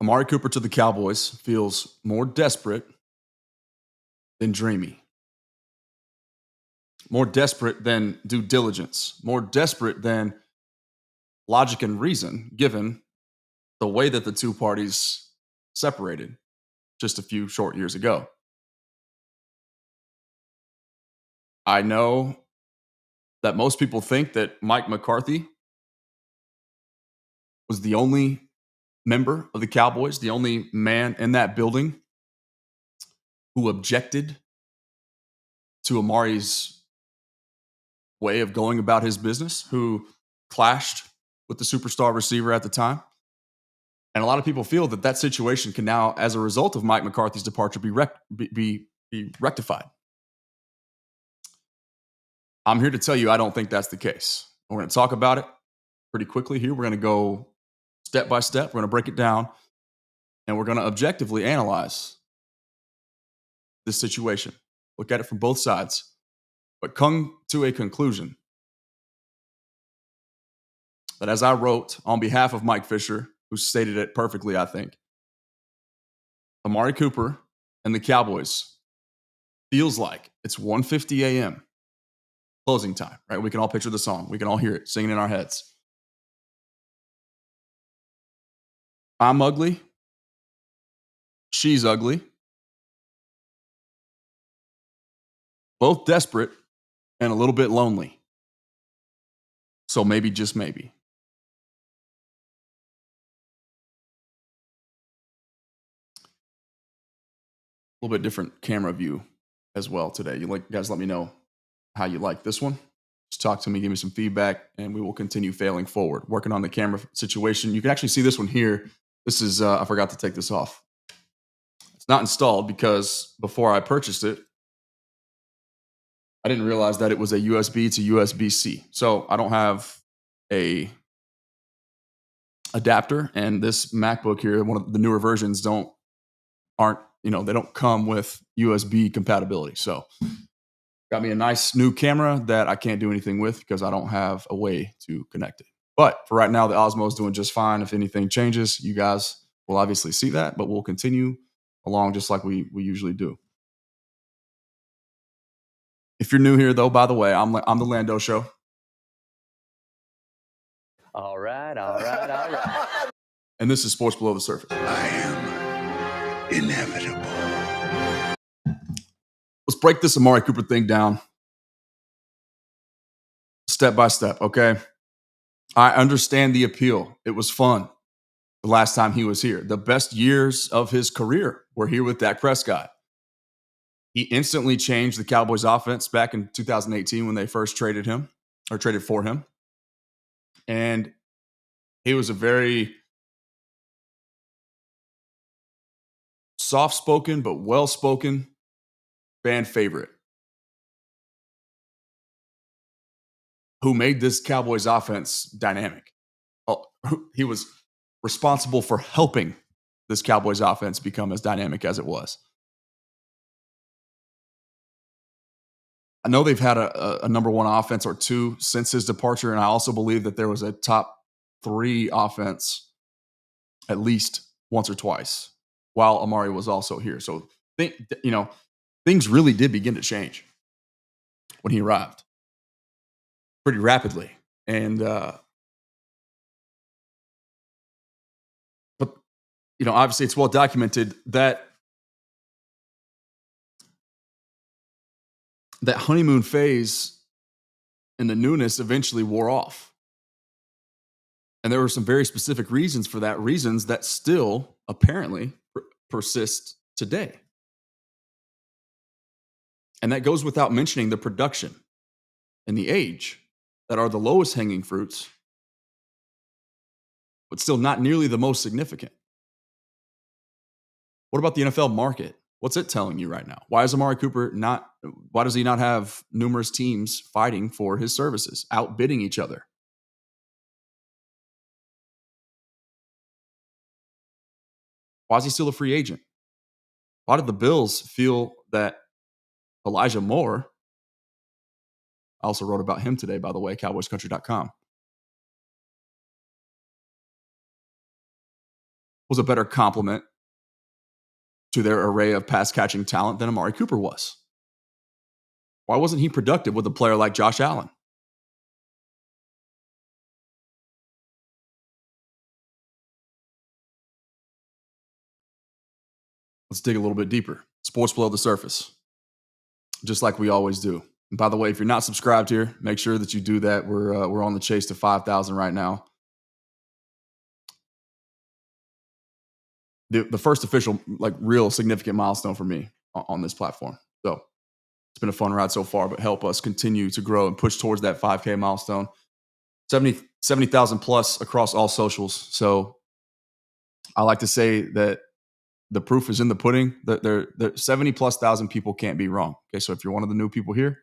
Amari Cooper to the Cowboys feels more desperate than dreamy, more desperate than due diligence, more desperate than logic and reason, given the way that the two parties separated just a few short years ago. I know that most people think that Mike McCarthy was the only member of the Cowboys, the only man in that building who objected to Amari's way of going about his business, who clashed with the superstar receiver at the time. And a lot of people feel that that situation can now, as a result of Mike McCarthy's departure, be rectified. I'm here to tell you I don't think that's the case. We're going to talk about it pretty quickly here. We're going to go step by step. We're going to break it down, and we're going to objectively analyze this situation. Look at it from both sides, but come to a conclusion that, as I wrote on behalf of Mike Fisher, who stated it perfectly, I think, Amari Cooper and the Cowboys feels like it's 1:50 a.m. closing time, right? We can all picture the song. We can all hear it singing in our heads. I'm ugly. She's ugly. Both desperate and a little bit lonely. So maybe, just maybe. A little bit different camera view as well today. You guys let me know how you like this one. Just talk to me, give me some feedback, and we will continue failing forward. Working on the camera situation. You can actually see this one here. This is, I forgot to take this off. It's not installed because before I purchased it, I didn't realize that it was a USB to USB-C. So I don't have a adapter, and this MacBook here, one of the newer versions, they don't come with USB compatibility. So got me a nice new camera that I can't do anything with because I don't have a way to connect it. But for right now, the Osmo is doing just fine. If anything changes, you guys will obviously see that, but we'll continue along just like we usually do. If you're new here, though, by the way, I'm the Lando Show. All right. And this is Sports Below the Surface. I am inevitable. Let's break this Amari Cooper thing down step by step, okay? I understand the appeal. It was fun the last time he was here. The best years of his career were here with Dak Prescott. He instantly changed the Cowboys offense back in 2018 when they first traded for him. And he was a very soft-spoken but well-spoken fan favorite who made this Cowboys offense dynamic. He was responsible for helping this Cowboys offense become as dynamic as it was. I know they've had a number one offense or two since his departure, and I also believe that there was a top 3 offense at least once or twice while Amari was also here. So, things really did begin to change when he arrived pretty rapidly. And, but, obviously it's well documented that honeymoon phase and the newness eventually wore off. And there were some very specific reasons for that, reasons that still apparently persist today. And that goes without mentioning the production and the age that are the lowest hanging fruits, but still not nearly the most significant. What about the NFL market? What's it telling you right now? Why does Amari Cooper why does he not have numerous teams fighting for his services, outbidding each other? Why is he still a free agent? Why did the Bills feel that Elijah Moore, I also wrote about him today, by the way, CowboysCountry.com. was a better complement to their array of pass catching talent than Amari Cooper was? Why wasn't he productive with a player like Josh Allen? Let's dig a little bit deeper. Sports below the surface, just like we always do. And by the way, if you're not subscribed here, make sure that you do that. We're on the chase to 5,000 right now. The first official, like, real significant milestone for me on this platform. So it's been a fun ride so far, but help us continue to grow and push towards that 5K milestone. 70,000 plus across all socials. So I like to say that the proof is in the pudding. There 70 plus thousand people can't be wrong. Okay, so if you're one of the new people here,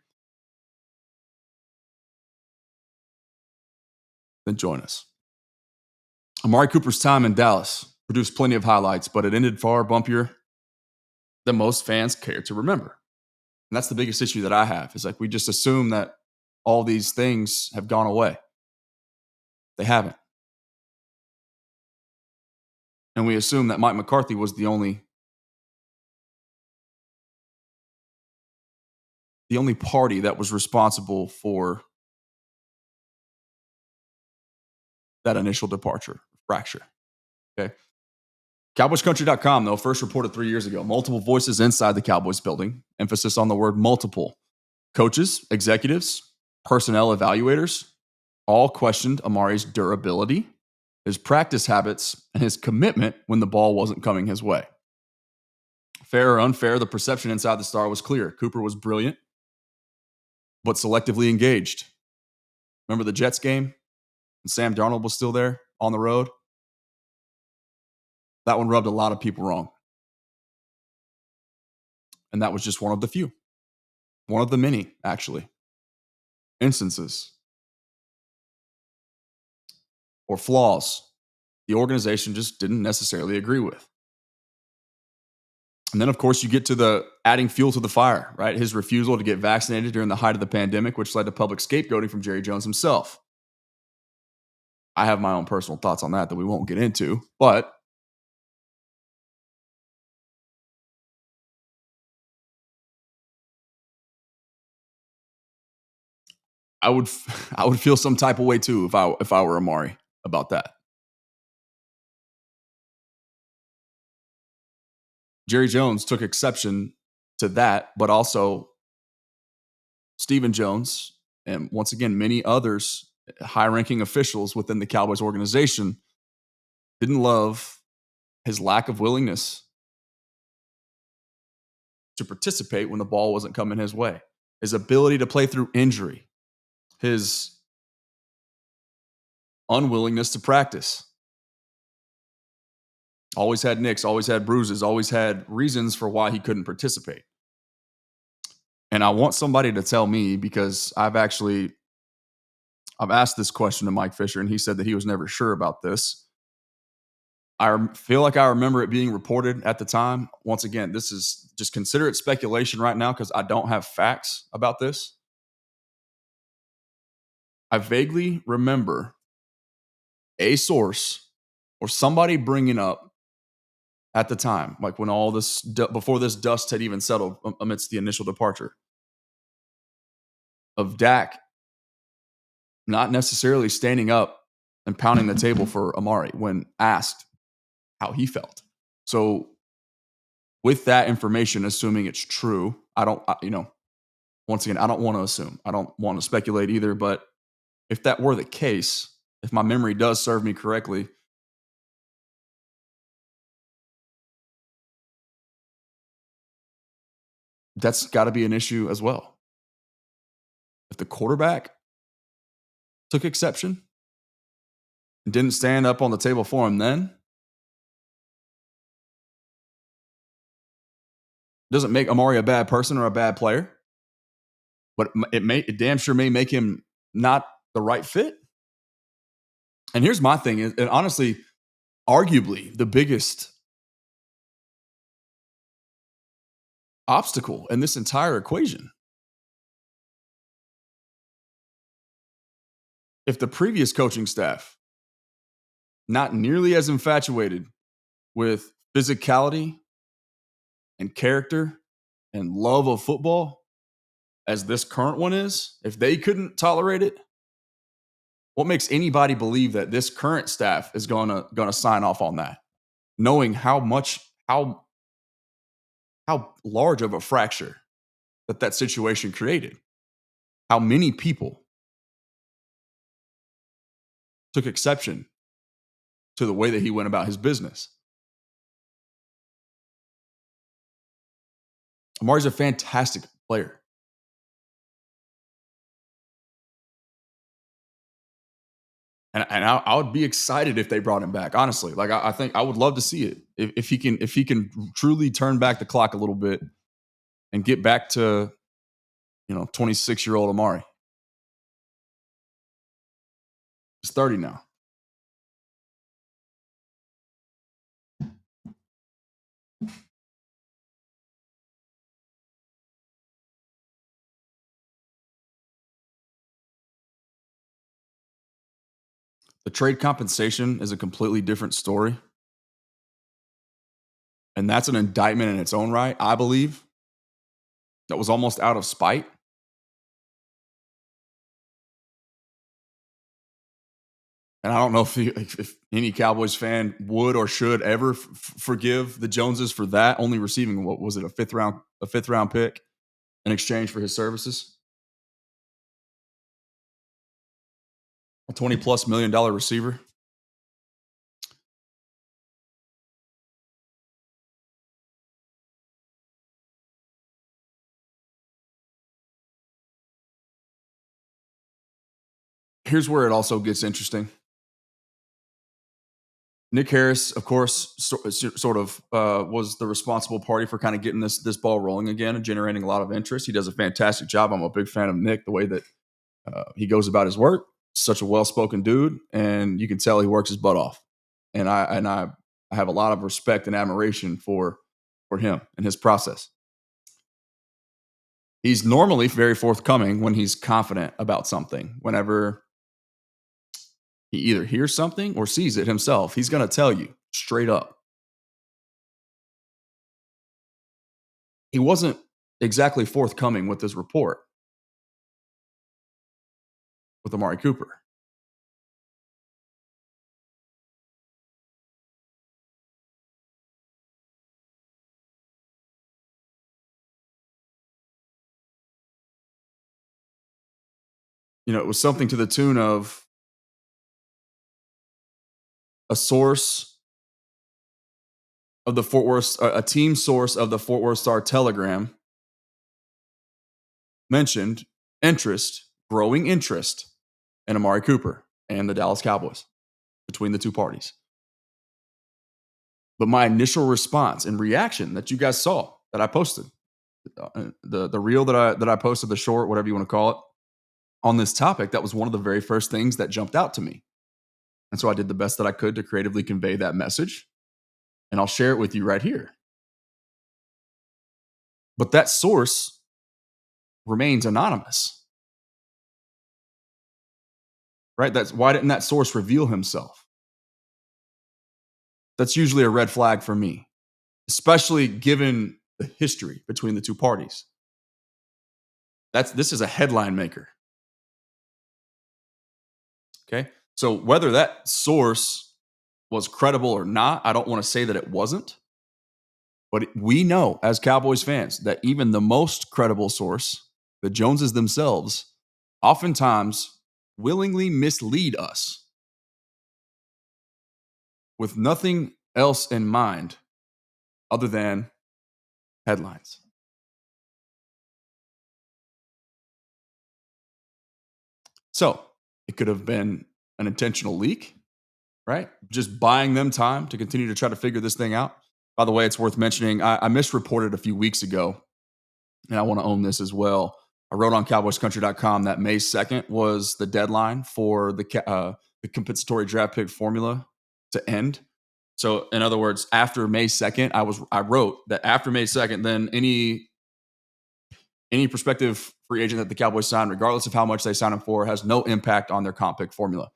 then join us. Amari Cooper's time in Dallas produced plenty of highlights, but it ended far bumpier than most fans care to remember. And that's the biggest issue that I have, is like we just assume that all these things have gone away. They haven't. And we assume that Mike McCarthy was the only party that was responsible for that initial departure, fracture. Okay. CowboysCountry.com, though, first reported 3 years ago. Multiple voices inside the Cowboys building. Emphasis on the word multiple. Coaches, executives, personnel evaluators all questioned Amari's durability, his practice habits, and his commitment when the ball wasn't coming his way. Fair or unfair, the perception inside the Star was clear. Cooper was brilliant, but selectively engaged. Remember the Jets game? And Sam Darnold was still there on the road? That one rubbed a lot of people wrong. And that was just one of the few. One of the many, actually, instances or flaws the organization just didn't necessarily agree with. And then, of course, you get to the adding fuel to the fire, right? His refusal to get vaccinated during the height of the pandemic, which led to public scapegoating from Jerry Jones himself. I have my own personal thoughts on that we won't get into, but I would feel some type of way too if I were Amari about that. Jerry Jones took exception to that, but also Stephen Jones and, once again, many others, high-ranking officials within the Cowboys organization, didn't love his lack of willingness to participate when the ball wasn't coming his way, his ability to play through injury, his unwillingness to practice. Always had nicks, always had bruises, always had reasons for why he couldn't participate. And I want somebody to tell me, because I've asked this question to Mike Fisher, and he said that he was never sure about this. I feel like I remember it being reported at the time. Once again, this is just, consider it speculation right now because I don't have facts about this. I vaguely remember a source or somebody bringing up at the time, like when all this, before this dust had even settled amidst the initial departure, of Dak not necessarily standing up and pounding the table for Amari when asked how he felt. So with that information, assuming it's true, once again, I don't want to assume. I don't want to speculate either, but if that were the case, if my memory does serve me correctly, that's got to be an issue as well. If the quarterback took exception and didn't stand up on the table for him then, doesn't make Amari a bad person or a bad player, but it damn sure may make him not the right fit. And here's my thing, and honestly, arguably the biggest obstacle in this entire equation. If the previous coaching staff, not nearly as infatuated with physicality and character and love of football as this current one is, if they couldn't tolerate it, what makes anybody believe that this current staff is gonna sign off on that, knowing how large of a fracture that situation created, how many people took exception to the way that he went about his business. Amari's a fantastic player. And I would be excited if they brought him back. Honestly, like I think I would love to see it if he can truly turn back the clock a little bit and get back to 26-year-old Amari. He's 30 now. The trade compensation is a completely different story. And that's an indictment in its own right, I believe. That was almost out of spite. And I don't know if any Cowboys fan would or should ever forgive the Joneses for that, only receiving, what was it, a fifth round pick in exchange for his services. A $20+ million receiver. Here's where it also gets interesting. Nick Harris, of course, sort of was the responsible party for kind of getting this ball rolling again and generating a lot of interest. He does a fantastic job. I'm a big fan of Nick, the way that he goes about his work. Such a well-spoken dude, and you can tell he works his butt off. And I have a lot of respect and admiration for him and his process. He's normally very forthcoming when he's confident about something. Whenever he either hears something or sees it himself, he's going to tell you straight up. He wasn't exactly forthcoming with this report with Amari Cooper. It was something to the tune of a source of the Fort Worth, a team source of the Fort Worth Star-Telegram mentioned growing interest in Amari Cooper and the Dallas Cowboys between the two parties. But my initial response and reaction that you guys saw that I posted, the reel that I posted, the short, whatever you want to call it, on this topic, that was one of the very first things that jumped out to me. And so I did the best that I could to creatively convey that message. And I'll share it with you right here. But that source remains anonymous. Right? Why didn't that source reveal himself? That's usually a red flag for me, especially given the history between the two parties. This is a headline maker. Okay? So whether that source was credible or not, I don't want to say that it wasn't. But we know as Cowboys fans that even the most credible source, the Joneses themselves, oftentimes willingly mislead us with nothing else in mind other than headlines. So it could have been an intentional leak, right? Just buying them time to continue to try to figure this thing out. By the way, it's worth mentioning, I misreported a few weeks ago, and I want to own this as well. I wrote on CowboysCountry.com that May 2nd was the deadline for the compensatory draft pick formula to end. So, in other words, after May 2nd, I wrote that after May 2nd, then any prospective free agent that the Cowboys sign, regardless of how much they sign him for, has no impact on their comp pick formula.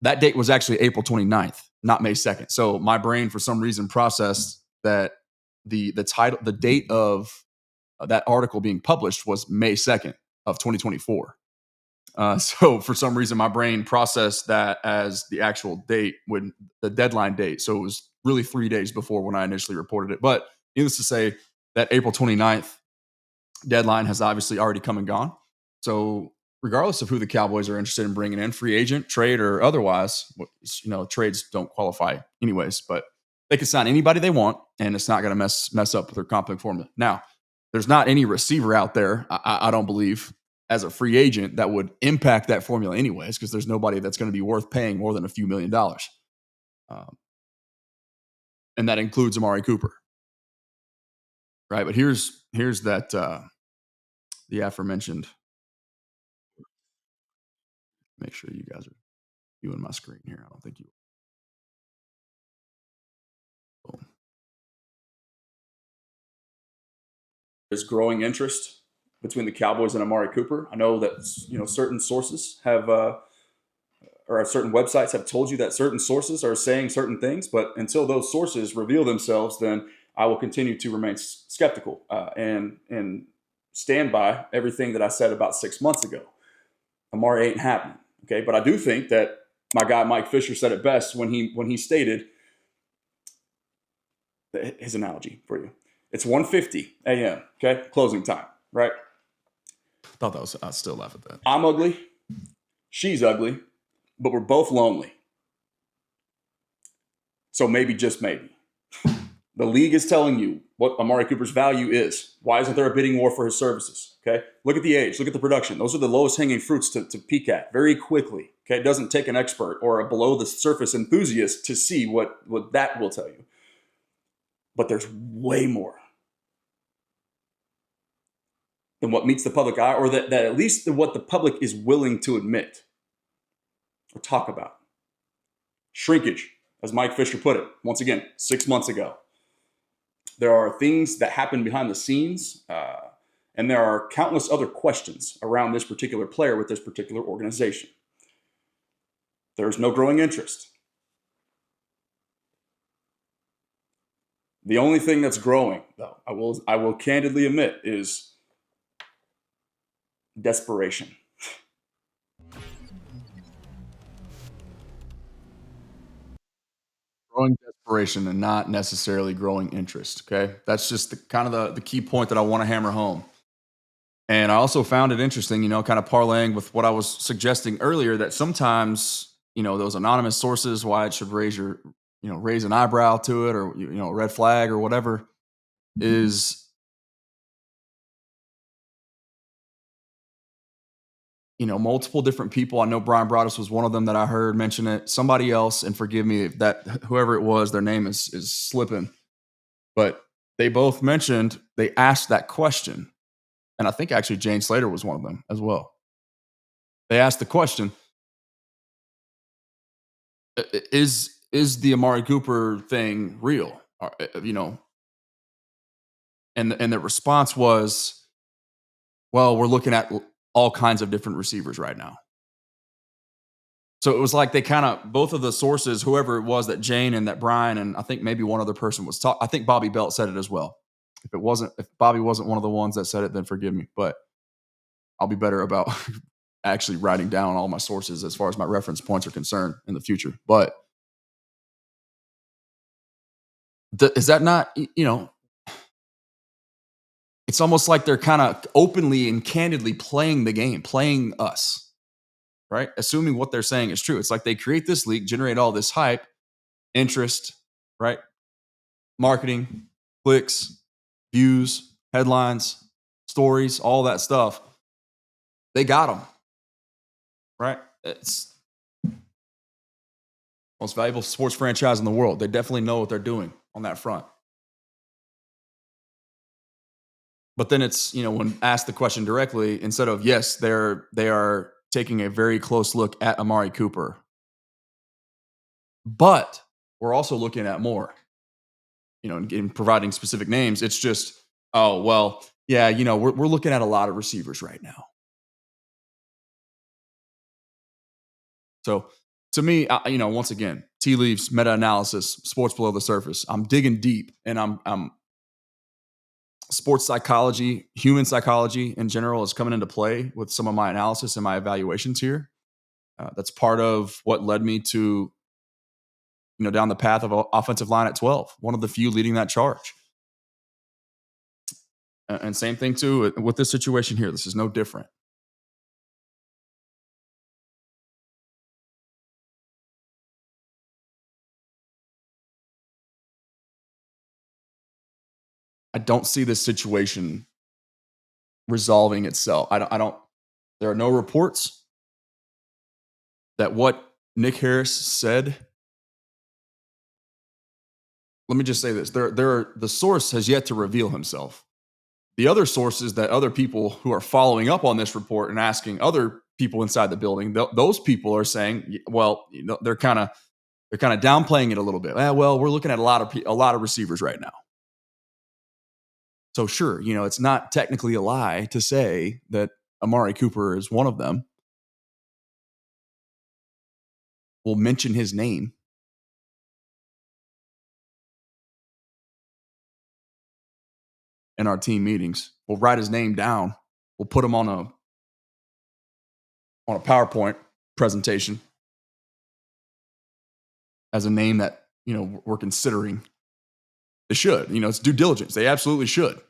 That date was actually April 29th. not May 2nd. So my brain, for some reason, processed that the title, the date of that article being published was May 2nd of 2024. So for some reason, my brain processed that as the actual date, when the deadline date. So it was really 3 days before when I initially reported it. But needless to say, that April 29th deadline has obviously already come and gone. So regardless of who the Cowboys are interested in bringing in, free agent, trade, or otherwise, trades don't qualify anyways, but they can sign anybody they want, and it's not going to mess up with their comp formula. Now, there's not any receiver out there, I don't believe, as a free agent that would impact that formula anyways, because there's nobody that's going to be worth paying more than a few $1 million. And that includes Amari Cooper. Right. But here's that the aforementioned. Make sure you guys are viewing my screen here. I don't think you will. There's growing interest between the Cowboys and Amari Cooper. I know that certain sources have or certain websites have told you that certain sources are saying certain things, but until those sources reveal themselves, then I will continue to remain skeptical and stand by everything that I said about 6 months ago. Amari ain't happening. Okay, but I do think that my guy Mike Fisher said it best when he stated his analogy for you. It's 1:50 a.m. Okay, closing time. Right. Thought that was. I still laugh at that. I'm ugly. She's ugly, but we're both lonely. So maybe, just maybe, the league is telling you what Amari Cooper's value is. Why isn't there a bidding war for his services? Okay, look at the age, look at the production. Those are the lowest hanging fruits to peek at very quickly. Okay, it doesn't take an expert or a below the surface enthusiast to see what that will tell you. But there's way more than what meets the public eye, or that at least what the public is willing to admit or talk about. Shrinkage, as Mike Fisher put it, once again, 6 months ago. There are things that happen behind the scenes, and there are countless other questions around this particular player with this particular organization. There's no growing interest. The only thing that's growing, though, I will candidly admit, is desperation. Growing desperation and not necessarily growing interest. Okay, that's just the key point that I want to hammer home. And I also found it interesting, kind of parlaying with what I was suggesting earlier, that sometimes, those anonymous sources, why it should raise an eyebrow to it, or, a red flag or whatever, is, multiple different people. I know Brian Broaddus was one of them that I heard mention it. Somebody else, and forgive me if that, whoever it was, their name is slipping, but they both mentioned, they asked that question. And I think actually Jane Slater was one of them as well. They asked the question, is the Amari Cooper thing real? And the response was, well, we're looking at all kinds of different receivers right now. So it was like they kind of, both of the sources, whoever it was, that Jane and that Brian, and I think maybe one other person was talking. I think Bobby Belt said it as well. If Bobby wasn't one of the ones that said it, then forgive me. But I'll be better about actually writing down all my sources as far as my reference points are concerned in the future. But is that not, it's almost like they're kind of openly and candidly playing the game, playing us, right? Assuming what they're saying is true. It's like they create this leak, generate all this hype, interest, right? Marketing, clicks, views, headlines, stories, all that stuff. They got them, right? It's most valuable sports franchise in the world. They definitely know what they're doing on that front. But then it's, when asked the question directly, instead of, yes, they are taking a very close look at Amari Cooper, but we're also looking at more, in providing specific names. It's just, oh, well, yeah, we're looking at a lot of receivers right now. So to me, once again, tea leaves, meta-analysis, sports below the surface. I'm digging deep, and I'm sports psychology, human psychology in general is coming into play with some of my analysis and my evaluations here. That's part of what led me to, down the path of offensive line at 12, one of the few leading that charge. And same thing too with this situation here. This is no different. I don't see this situation resolving itself. I don't. There are no reports that what Nick Harris said. Let me just say this: the source has yet to reveal himself. The other sources that other people who are following up on this report and asking other people inside the building, those people are saying, well, they're kind of downplaying it a little bit. Well, we're looking at a lot of receivers right now. So sure, it's not technically a lie to say that Amari Cooper is one of them. We'll mention his name. In our team meetings. We'll write his name down. We'll put him on a PowerPoint presentation as a name that, we're considering. They should. It's due diligence. They absolutely should.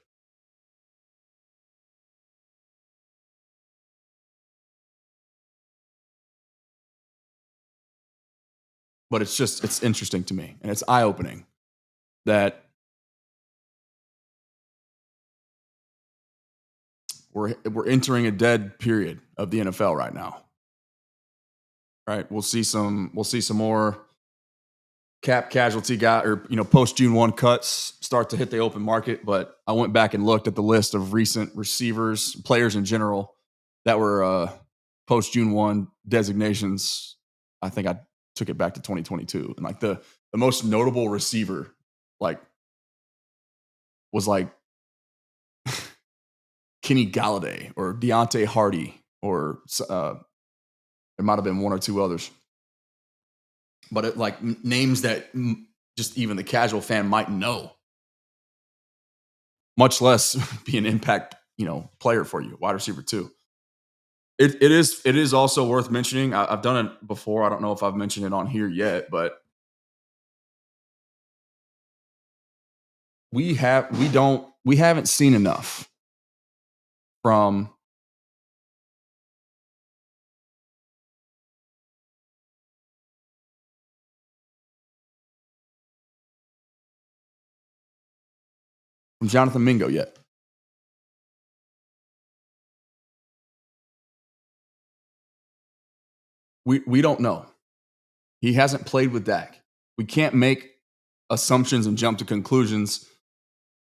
But it's interesting to me, and it's eye-opening that we're entering a dead period of the NFL right now. Right? We'll see some more cap casualty post June 1 cuts start to hit the open market. But I went back and looked at the list of recent receivers, players in general, that were post June 1 designations. I think I took it back to 2022. And the most notable receiver was Kenny Galladay or Deontay Hardy, or there might have been one or two others. But names that just even the casual fan might know, much less be an impact, player for you, wide receiver too. It is also worth mentioning. I've done it before. I don't know if I've mentioned it on here yet, but we haven't seen enough from Jonathan Mingo yet. We don't know. He hasn't played with Dak. We can't make assumptions and jump to conclusions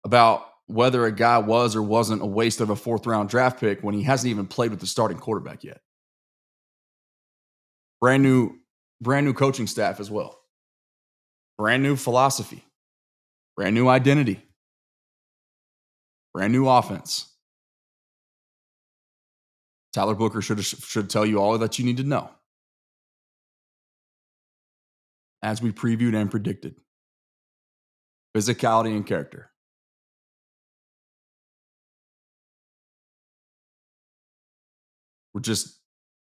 about whether a guy was or wasn't a waste of a 4th-round draft pick when he hasn't even played with the starting quarterback yet. Brand new coaching staff as well. Brand new philosophy. Brand new identity. Brand new offense. Tyler Booker should tell you all that you need to know. As we previewed and predicted. Physicality and character. We're just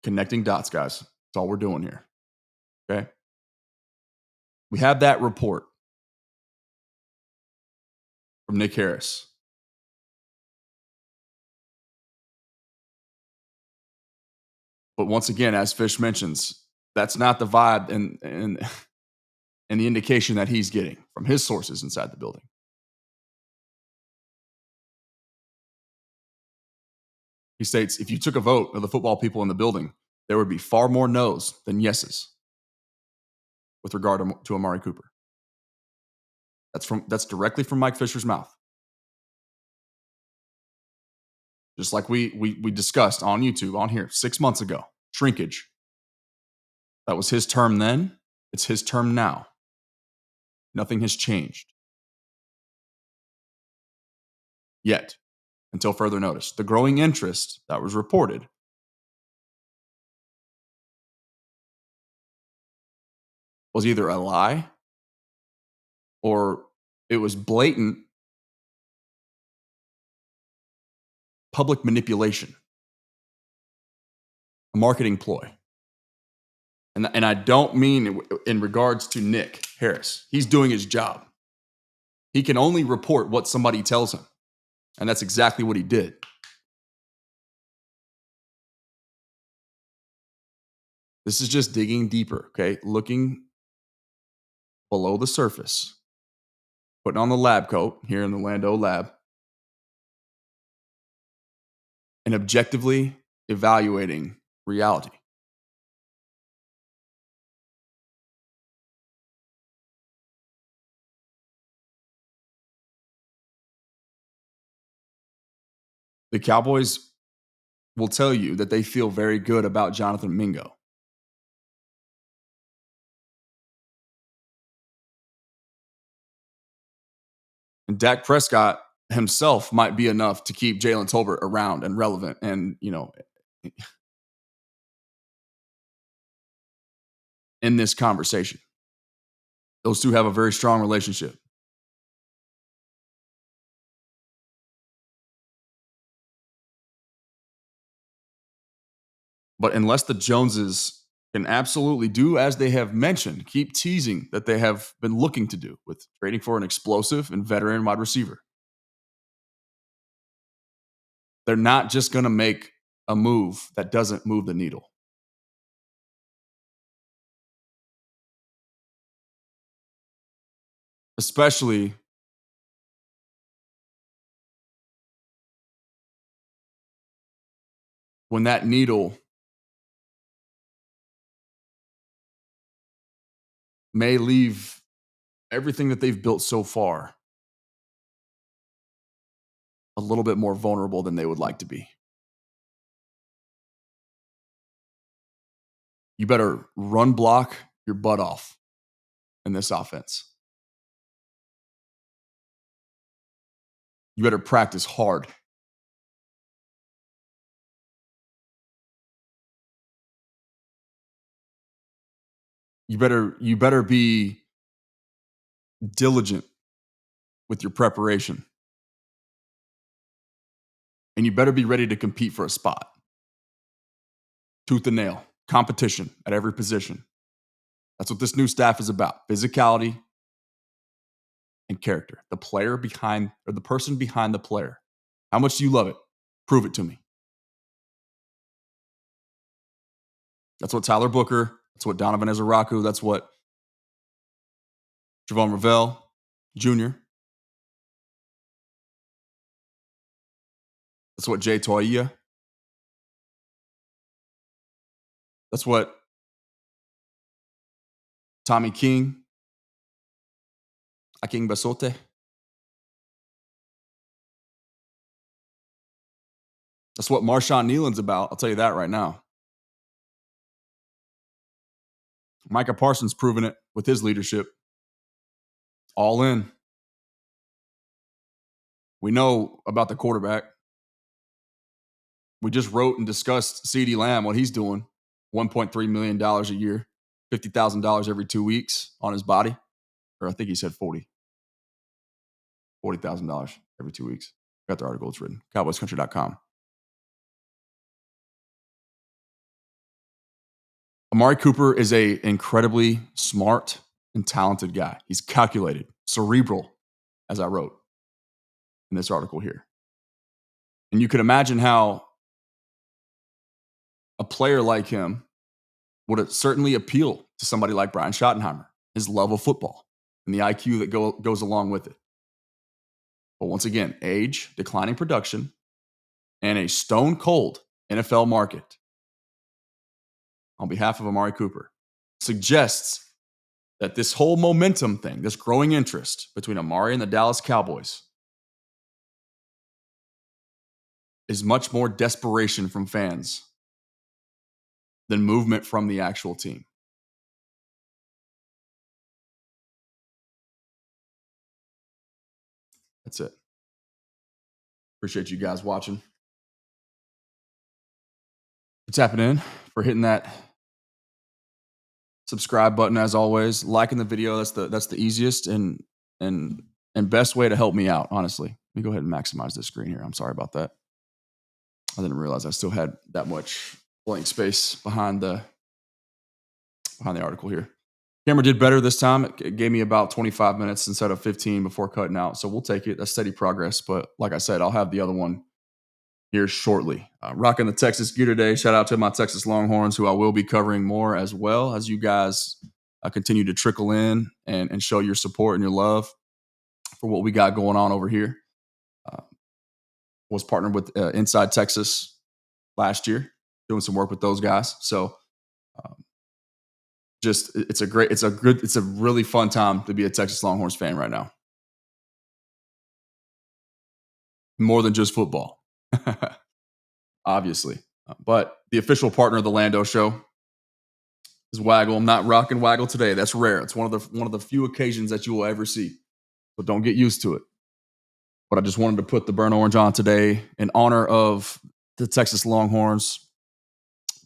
connecting dots, guys. That's all we're doing here. Okay? We have that report from Nick Harris. But once again, as Fish mentions, that's not the vibe and the indication that he's getting from his sources inside the building. He states, if you took a vote of the football people in the building, there would be far more no's than yeses with regard to Amari Cooper. That's directly from Mike Fisher's mouth. Just like we discussed on YouTube, on here, 6 months ago, shrinkage. That was his term then. It's his term now. Nothing has changed. Yet, until further notice. The growing interest that was reported was either a lie or it was blatant public manipulation, a marketing ploy. And I don't mean in regards to Nick Harris. He's doing his job. He can only report what somebody tells him. And that's exactly what he did. This is just digging deeper, okay? Looking below the surface, putting on the lab coat here in the Lando lab, and objectively evaluating reality. The Cowboys will tell you that they feel very good about Jonathan Mingo. And Dak Prescott himself might be enough to keep Jalen Tolbert around and relevant and, in this conversation. Those two have a very strong relationship. But unless the Joneses can absolutely do as they have mentioned, keep teasing that they have been looking to do with trading for an explosive and veteran wide receiver, they're not just going to make a move that doesn't move the needle. Especially when that needle may leave everything that they've built so far a little bit more vulnerable than they would like to be. You better run block your butt off in this offense. You better practice hard. You better be diligent with your preparation. And you better be ready to compete for a spot. Tooth and nail, competition at every position. That's what this new staff is about. Physicality and character. The player behind, or the person behind the player. How much do you love it? Prove it to me. That's what Tyler Booker, that's what Donovan Ezeraku, that's what Javon Ravel Jr., that's what Jay Toia, that's what Tommy King, Aking Basote. That's what Marshawn Nealon's about. I'll tell you that right now. Micah Parsons proven it with his leadership. All in. We know about the quarterback. We just wrote and discussed CeeDee Lamb, what he's doing. $1.3 million a year, $50,000 every 2 weeks on his body. Or I think he said $40,000 every 2 weeks. Got the article, it's written. CowboysCountry.com. Amari Cooper is an incredibly smart and talented guy. He's calculated, cerebral, as I wrote in this article here. And you could imagine how a player like him would certainly appeal to somebody like Brian Schottenheimer, his love of football and the IQ that goes along with it. But once again, age, declining production, and a stone cold NFL market on behalf of Amari Cooper suggests that this whole momentum thing, this growing interest between Amari and the Dallas Cowboys is much more desperation from fans than movement from the actual team. That's it. Appreciate you guys watching. For tapping in, for hitting that subscribe button as always. Liking the video, that's the easiest and best way to help me out, honestly. Let me go ahead and maximize this screen here. I'm sorry about that. I didn't realize I still had that much blank space behind the article here. Camera did better this time. It gave me about 25 minutes instead of 15 before cutting out. So we'll take it. That's steady progress. But like I said, I'll have the other one here shortly. Rocking the Texas gear today. Shout out to my Texas Longhorns, who I will be covering more as well as you guys continue to trickle in and show your support and your love for what we got going on over here. Was partnered with Inside Texas last year, doing some work with those guys. So it's a really fun time to be a Texas Longhorns fan right now. More than just football, obviously. But the official partner of the Lando show is Waggle. I'm not rocking Waggle today. That's rare. It's one of the few occasions that you will ever see. But don't get used to it. But I just wanted to put the burnt orange on today in honor of the Texas Longhorns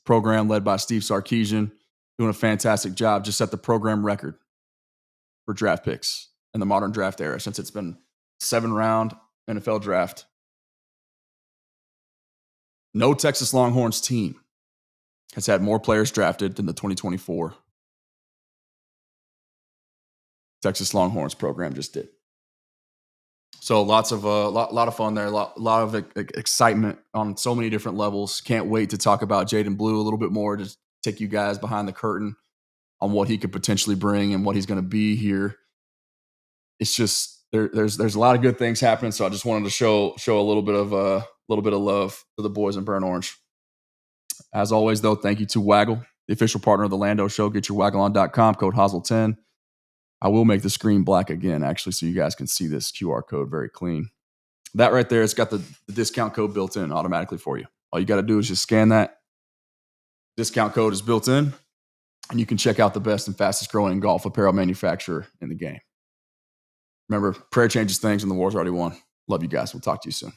program led by Steve Sarkisian, doing a fantastic job. Just set the program record for draft picks in the modern draft era since it's been 7-round NFL draft. No Texas Longhorns team has had more players drafted than the 2024 Texas Longhorns program just did. So lots of lot of fun there, a lot of excitement on so many different levels. Can't wait to talk about Jaden Blue a little bit more, just take you guys behind the curtain on what he could potentially bring and what he's going to be here. It's just there's a lot of good things happening, so I just wanted to show a little bit of love to the boys in burnt orange. As always, though, thank you to Waggle, the official partner of the Lando show. Get your waggleon.com, code HOSL10. I will make the screen black again, actually, so you guys can see this QR code very clean. That right there, it's got the discount code built in automatically for you. All you got to do is just scan that. Discount code is built in, and you can check out the best and fastest growing golf apparel manufacturer in the game. Remember, prayer changes things, and the war's already won. Love you guys. We'll talk to you soon.